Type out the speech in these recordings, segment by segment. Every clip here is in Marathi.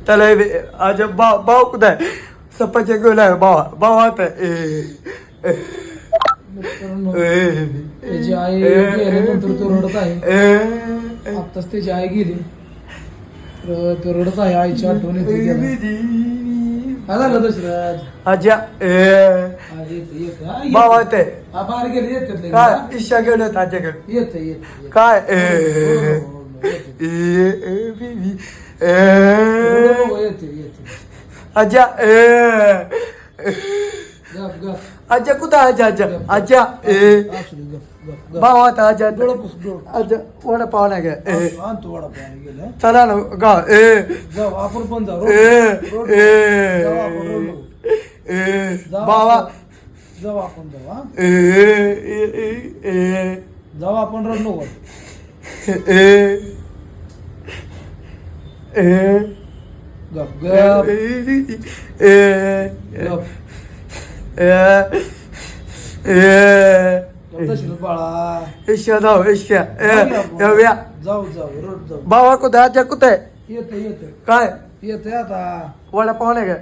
त्याला आज भाव कुठं आहे सपाच्या घेऊन आहे भाव आता त्याची आई गेल्यानंतर तो रडत आहे. आत्ताच त्याची आई गेली तर तो रडत आहे. आईची आठवण येते त्याला. काय झालं दशरथ? आज्या भाव आहे बाहेर गेले येतात काय इच्छा घेऊन येत आज्याकडे येत काय येते आज्या गप गप आज्या कुठं आज्या आज्या आज्या असू दे, गप गप गप. भाव आता आज्या डोळं पुस, डोळं. आज्या वडा पाव नाही का आणतो वडापाव गेलं. चला ना गा जाऊ आपण पण जाऊ रोड जाऊ आपण रोड बाबा जाऊ आपण जाऊ हा जाऊ आपण रोड नको गप गप गप दशरथ बाळा ईश्या जाऊ ईश्या जाऊ जाऊ रोड जाऊ. बाबा कुठं आज्या कुठं आहे येत काय येत आता. वडा पाव नाही का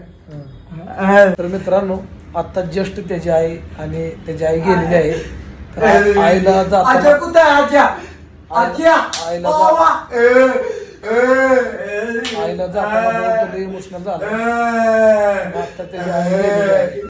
तर मित्रांनो आता जस्ट त्याची आई आणि त्याची आई गेलेली आहे. तर आईला जाताना आज्या कुठं आहे आज्या आज्या आईला आईला जाताना इमोशनल झालं. आता त्याची आई गेलेली आहे.